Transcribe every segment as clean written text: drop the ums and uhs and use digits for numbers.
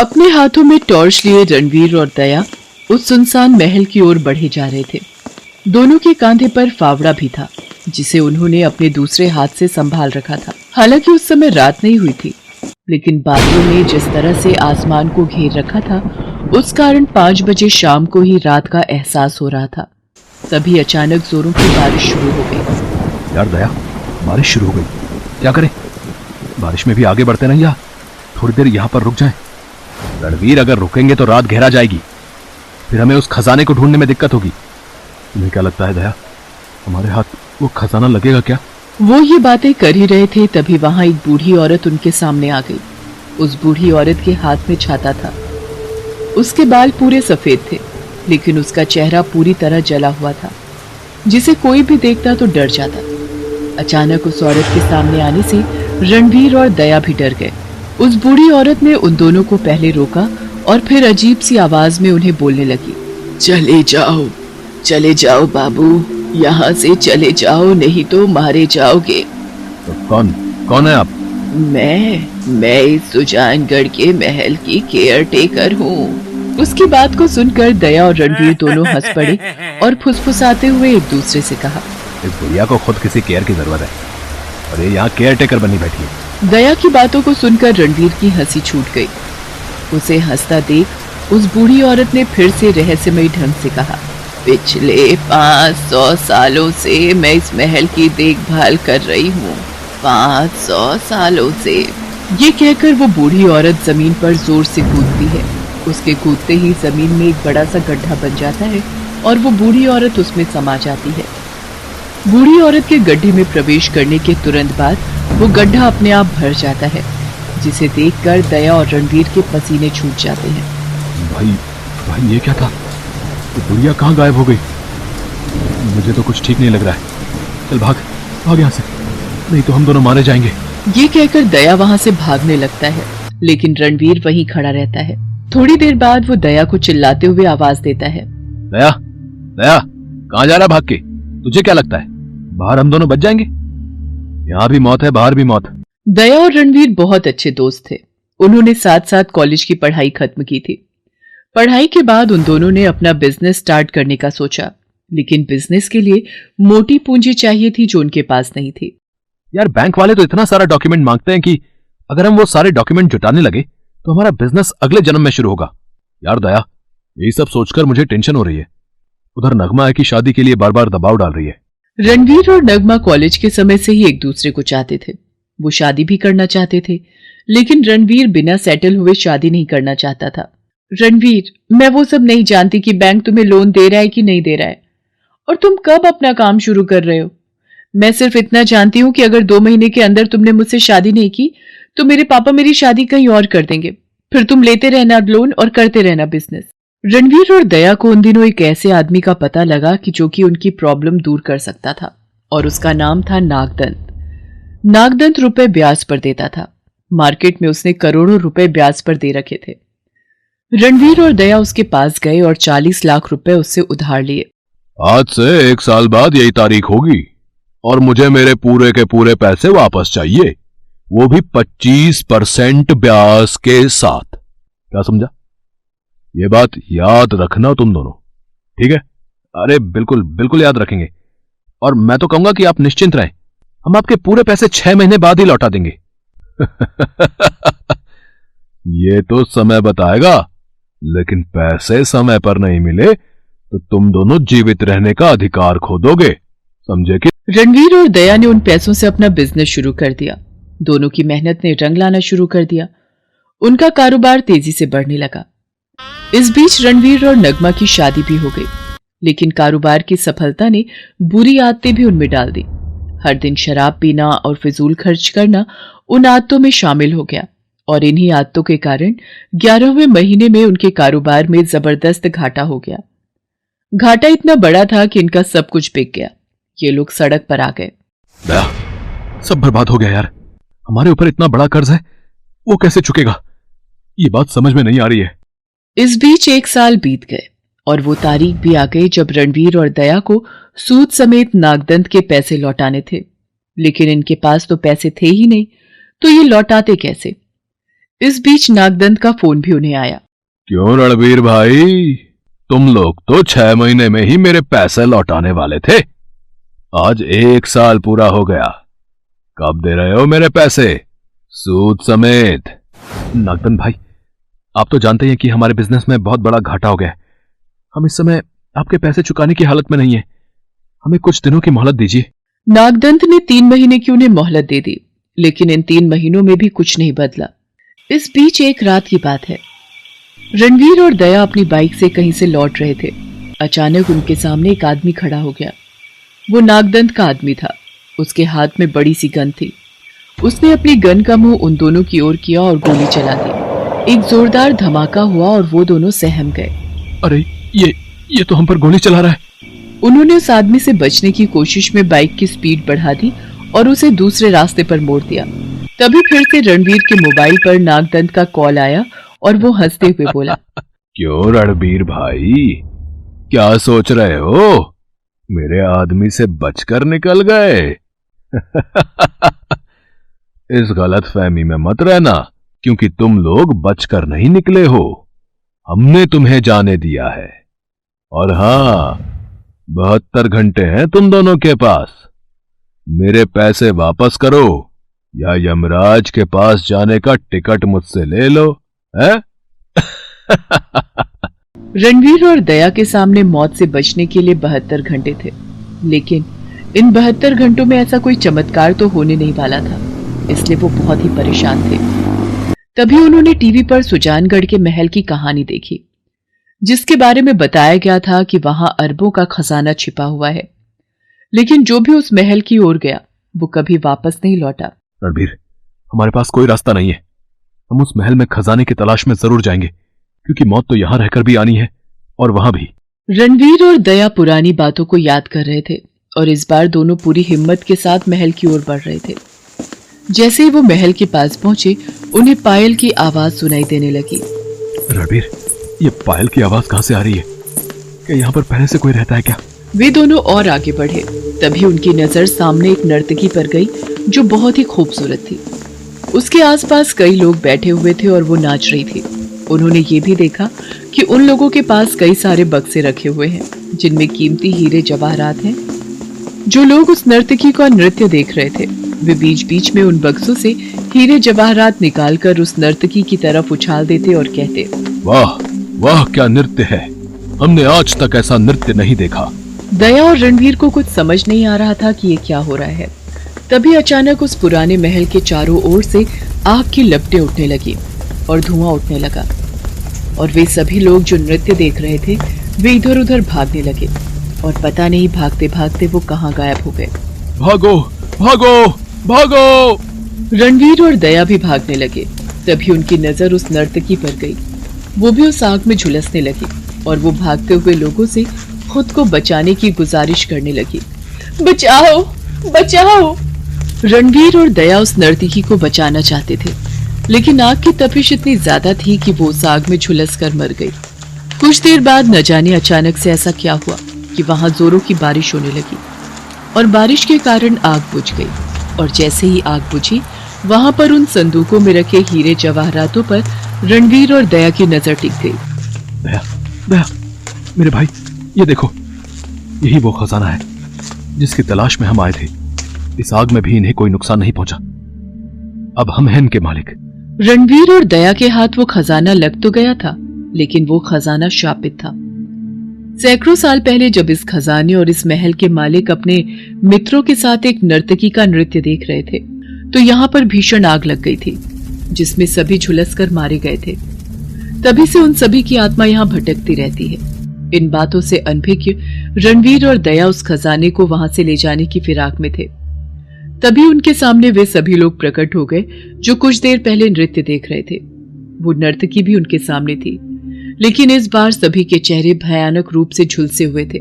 अपने हाथों में टॉर्च लिए रणवीर और दया उस सुनसान महल की ओर बढ़े जा रहे थे। दोनों के कांधे पर फावड़ा भी था, जिसे उन्होंने अपने दूसरे हाथ से संभाल रखा था। हालांकि उस समय रात नहीं हुई थी, लेकिन बादलों ने जिस तरह से आसमान को घेर रखा था, उस कारण 5 बजे शाम को ही रात का एहसास हो रहा था। तभी अचानक जोरों की बारिश शुरू हो गई। यार दया, बारिश शुरू हो गई, क्या करें? बारिश में भी आगे बढ़ते नहीं या थोड़ी देर यहाँ पर रुक जाएं? रणवीर, अगर रुकेंगे तो रात गहरा जाएगी, फिर हमें उस खजाने को ढूंढने में दिक्कत होगी। तुम्हें क्या लगता है दया, हमारे हाथ वो खजाना लगेगा क्या? वो ये बातें कर ही रहे थे, तभी वहां एक बूढ़ी औरत उनके सामने आ गई। उस बूढ़ी औरत के हाथ में छाता था। उसके बाल पूरे सफेद थे, लेकिन उसका चेहरा पूरी तरह जला हुआ था, जिसे कोई भी देखता तो डर जाता। अचानक उस औरत के सामने आने से रणवीर और दया भी डर गए। उस बूढ़ी औरत ने उन दोनों को पहले रोका और फिर अजीब सी आवाज में उन्हें बोलने लगी। चले जाओ बाबू, यहाँ से चले जाओ, नहीं तो मारे जाओगे। तो कौन है आप? मैं इस सुजानगढ़ के महल की केयर टेकर हूँ। उसकी बात को सुनकर दया और रणवीर दोनों हंस पड़े और फुसफुसाते हुए एक दूसरे से कहा, इस बुढ़िया को खुद किसी केयर की जरूरत है और ये यहाँ केयर टेकर बनी बैठी है। दया की बातों को सुनकर रणवीर की हंसी छूट गई। उसे हंसता देख उस बूढ़ी औरत ने फिर से रहस्यमयी ढंग से कहा, पिछले 500 सालों से मैं इस महल की देखभाल कर रही हूँ, 500 सालों से। ये कहकर वो बूढ़ी औरत जमीन पर जोर से कूदती है। उसके कूदते ही जमीन में एक बड़ा सा गड्ढा बन जाता है और वो बूढ़ी औरत उसमें समा जाती है। बूढ़ी औरत के गड्ढे में प्रवेश करने के तुरंत बाद वो गड्ढा अपने आप भर जाता है, जिसे देखकर दया और रणवीर के पसीने छूट जाते हैं। भाई ये क्या था? तो बुढ़िया कहाँ गायब हो गई? मुझे तो कुछ ठीक नहीं लग रहा है। चल भाग यहाँ से, नहीं तो हम दोनों मारे जाएंगे। ये कहकर दया वहाँ से भागने लगता है, लेकिन रणवीर वहीं खड़ा रहता है। थोड़ी देर बाद वो दया को चिल्लाते हुए आवाज देता है, दया, कहाँ जा रहा भाग के? तुझे क्या लगता है बाहर हम दोनों बच जाएंगे? यहाँ भी मौत है, बाहर भी मौत। दया और रणवीर बहुत अच्छे दोस्त थे। उन्होंने साथ साथ कॉलेज की पढ़ाई खत्म की थी। पढ़ाई के बाद उन दोनों ने अपना बिजनेस स्टार्ट करने का सोचा, लेकिन बिजनेस के लिए मोटी पूंजी चाहिए थी जो उनके पास नहीं थी। यार बैंक वाले तो इतना सारा डॉक्यूमेंट मांगते हैं कि अगर हम वो सारे डॉक्यूमेंट जुटाने लगे तो हमारा बिजनेस अगले जन्म में शुरू होगा। यार दया, यही सब सोचकर मुझे टेंशन हो रही है। उधर नगमा है कि शादी के लिए बार बार दबाव डाल रही है। रणवीर और नगमा कॉलेज के समय से ही एक दूसरे को चाहते थे। वो शादी भी करना चाहते थे, लेकिन रणवीर बिना सेटल हुए शादी नहीं करना चाहता था। रणवीर, मैं वो सब नहीं जानती कि बैंक तुम्हें लोन दे रहा है कि नहीं दे रहा है, और तुम कब अपना काम शुरू कर रहे हो। मैं सिर्फ इतना जानती हूँ कि अगर 2 महीने के अंदर तुमने मुझसे शादी नहीं की तो मेरे पापा मेरी शादी कहीं और कर देंगे। फिर तुम लेते रहना लोन और करते रहना बिजनेस। रणवीर और दया को उन दिनों एक ऐसे आदमी का पता लगा कि जो कि उनकी प्रॉब्लम दूर कर सकता था, और उसका नाम था नागदंत। नागदंत रुपए ब्याज पर देता था। मार्केट में उसने करोड़ों रुपए ब्याज पर दे रखे थे। रणवीर और दया उसके पास गए और 40 लाख रुपए उससे उधार लिए। आज से 1 साल बाद यही तारीख होगी और मुझे मेरे पूरे के पूरे पैसे वापस चाहिए, वो भी 25% ब्याज के साथ। क्या समझा? ये बात याद रखना तुम दोनों, ठीक है? अरे बिल्कुल बिल्कुल याद रखेंगे। और मैं तो कहूंगा कि आप निश्चिंत रहें, हम आपके पूरे पैसे 6 महीने बाद ही लौटा देंगे। ये तो समय बताएगा, लेकिन पैसे समय पर नहीं मिले तो तुम दोनों जीवित रहने का अधिकार खो दोगे, समझे? कि रणवीर और दया ने उन पैसों से अपना बिजनेस शुरू कर दिया। दोनों की मेहनत ने रंग लाना शुरू कर दिया। उनका कारोबार तेजी से बढ़ने लगा। इस बीच रणवीर और नगमा की शादी भी हो गई, लेकिन कारोबार की सफलता ने बुरी आदतें भी उनमें डाल दी। हर दिन शराब पीना और फिजूल खर्च करना उन आदतों में शामिल हो गया, और इन्हीं आदतों के कारण 11वें महीने में उनके कारोबार में जबरदस्त घाटा हो गया। घाटा इतना बड़ा था कि इनका सब कुछ बिक गया। ये लोग सड़क पर आ गए। दया, सब बर्बाद हो गया यार। हमारे ऊपर इतना बड़ा कर्ज है, वो कैसे चुकेगा? ये बात समझ में नहीं आ रही है। इस बीच 1 साल बीत गए और वो तारीख भी आ गई जब रणवीर और दया को सूद समेत नागदंत के पैसे लौटाने थे, लेकिन इनके पास तो पैसे थे ही नहीं, तो ये लौटाते कैसे? इस बीच नागदंत का फोन भी उन्हें आया। क्यों रणवीर भाई, तुम लोग तो 6 महीने में ही मेरे पैसे लौटाने वाले थे। आज 1 साल पूरा हो गया, कब दे रहे हो मेरे पैसे, सूद समेत? नागदंत भाई, आप तो जानते हैं कि हमारे बिजनेस में बहुत बड़ा घाटा हो गया है। हम इस समय आपके पैसे चुकाने की हालत में नहीं है, हमें कुछ दिनों की मोहलत दीजिए। नागदंत ने 3 महीने की उन्हें मोहलत दे दी, लेकिन इन 3 महीनों में भी कुछ नहीं बदला। इस बीच एक रात की बात है, रणवीर और दया अपनी बाइक से कहीं से लौट रहे थे। अचानक उनके सामने एक आदमी खड़ा हो गया। वो नागदंत का आदमी था। उसके हाथ में बड़ी सी गन थी। उसने अपनी गन का मुंह उन दोनों की ओर किया और गोली चला दी। एक जोरदार धमाका हुआ और वो दोनों सहम गए। अरे ये तो हम पर गोली चला रहा है। उन्होंने उस आदमी से बचने की कोशिश में बाइक की स्पीड बढ़ा दी और उसे दूसरे रास्ते पर मोड़ दिया। तभी फिर से रणवीर के मोबाइल पर नागदंत का कॉल आया और वो हंसते हुए बोला, क्यों रणवीर भाई, क्या सोच रहे हो, मेरे आदमी से बचकर निकल गए? इस गलतफहमी में मत रहना, क्योंकि तुम लोग बचकर नहीं निकले हो, हमने तुम्हें जाने दिया है। और हां, 72 घंटे हैं तुम दोनों के पास। मेरे पैसे वापस करो या यमराज के पास जाने का टिकट मुझसे ले लो, है? रणवीर और दया के सामने मौत से बचने के लिए 72 घंटे थे, लेकिन इन 72 घंटों में ऐसा कोई चमत्कार तो होने नहीं वाला था, इसलिए वो बहुत ही परेशान थे। तभी उन्होंने टीवी पर सुजानगढ़ के महल की कहानी देखी, जिसके बारे में बताया गया था कि वहां अरबों का खजाना छिपा हुआ है। लेकिन जो भी उस महल की ओर गया वो कभी वापस नहीं लौटा। रणवीर, हमारे पास कोई रास्ता नहीं है। हम उस महल में खजाने की तलाश में जरूर जाएंगे, क्योंकि मौत तो यहां रहकर भी आनी है और वहां भी। रणवीर और दया पुरानी बातों को याद कर रहे थे और इस बार दोनों पूरी हिम्मत के साथ महल की ओर बढ़ रहे थे। जैसे ही वो महल के पास पहुंचे, उन्हें पायल की आवाज सुनाई देने लगी। रणवीर, ये पायल की आवाज कहां से आ रही है? क्या यहाँ पर पहले से कोई रहता है क्या? वे दोनों और आगे बढ़े। तभी उनकी नजर सामने एक नर्तकी पर गई जो बहुत ही खूबसूरत थी। उसके आसपास कई लोग बैठे हुए थे और वो नाच रही थी। उन्होंने ये भी देखा कि उन लोगों के पास कई सारे बक्से रखे हुए हैं, जिनमें कीमती हीरे जवाहरात हैं। जो लोग उस नर्तकी का नृत्य देख रहे थे, वे बीच बीच में उन बक्सों से हीरे जवाहरात निकालकर उस नर्तकी की तरफ उछाल देते और कहते, वाह वाह, क्या नृत्य है, हमने आज तक ऐसा नृत्य नहीं देखा। दया और रणवीर को कुछ समझ नहीं आ रहा था कि ये क्या हो रहा है। तभी अचानक उस पुराने महल के चारों ओर से आग की लपटें उठने लगी और धुआं उठने लगा, और वे सभी लोग जो नृत्य देख रहे थे वे इधर उधर भागने लगे और पता नहीं भागते भागते वो कहाँ गायब हो गए। भागो भागो भागो! रणवीर और दया भी भागने लगे। तभी उनकी नजर उस नर्तकी पर गई। वो भी उस आग में झुलसने लगी और वो भागते हुए लोगों से खुद को बचाने की गुजारिश करने लगी। बचाओ बचाओ! रणवीर और दया उस नर्तकी को बचाना चाहते थे, लेकिन आग की तपिश इतनी ज्यादा थी कि वो उस आग में झुलसकर मर गई। कुछ देर बाद न जाने अचानक से ऐसा क्या हुआ कि वहां जोरों की बारिश होने लगी और बारिश के कारण आग बुझ गई। और जैसे ही आग बुझी, वहां पर उन संदूकों में रखे हीरे जवाहरातों पर रणवीर और दया की नजर टिक गई। दया, दया, मेरे भाई, ये देखो, यही वो खजाना है जिसकी तलाश में हम आए थे। इस आग में भी इन्हें कोई नुकसान नहीं पहुंचा। अब हम हैं इनके मालिक। रणवीर और दया के हाथ वो खजाना लग तो गया था, लेकिन वो खजाना शापित था। सैकड़ों साल पहले जब इस खजाने और इस महल के मालिक अपने मित्रों के साथ एक नर्तकी का नृत्य देख रहे थे, तो यहाँ पर भीषण आग लग गई थी, जिसमें सभी झुलसकर मारे गए थे। तभी से उन सभी की आत्मा यहाँ भटकती रहती है। इन बातों से अनभिज्ञ रणवीर और दया उस खजाने को वहां से ले जाने की फिराक में थे। तभी उनके सामने वे सभी लोग प्रकट हो गए जो कुछ देर पहले नृत्य देख रहे थे। वो नर्तकी भी उनके सामने थी, लेकिन इस बार सभी के चेहरे भयानक रूप से झुलसे हुए थे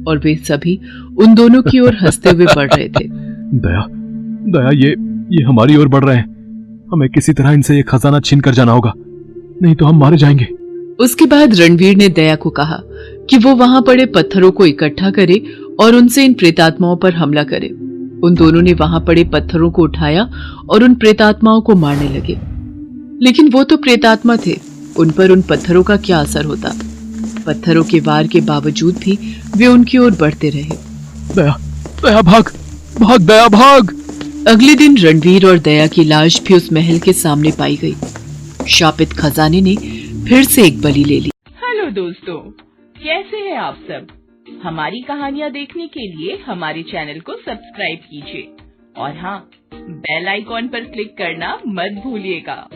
और वे सभी उन दोनों की ओर हंसते हुए बढ़ रहे थे। दया, दया, ये हमारी ओर बढ़ रहे हैं। हमें किसी तरह इनसे ये खजाना छीन कर जाना होगा, नहीं तो हम मारे जाएंगे। उसके बाद रणवीर ने दया को कहा कि वो वहां पड़े पत्थरों को इकट्ठा करे और उनसे इन प्रेतात्माओं पर हमला करे। उन दोनों ने वहां पड़े पत्थरों को उठाया और उन प्रेतात्माओं को मारने लगे। लेकिन वो तो प्रेतात्मा थे, उन पर उन पत्थरों का क्या असर होता। पत्थरों के वार के बावजूद भी वे उनकी ओर बढ़ते रहे। दया, दया भाग, भाग दया भाग। अगले दिन रणवीर और दया की लाश भी उस महल के सामने पाई गई। शापित खजाने ने फिर से एक बलि ले ली। हेलो दोस्तों, कैसे हैं आप सब? हमारी कहानियाँ देखने के लिए हमारे चैनल को सब्सक्राइब कीजिए और हाँ, बेल आइकॉन पर क्लिक करना मत भूलिएगा।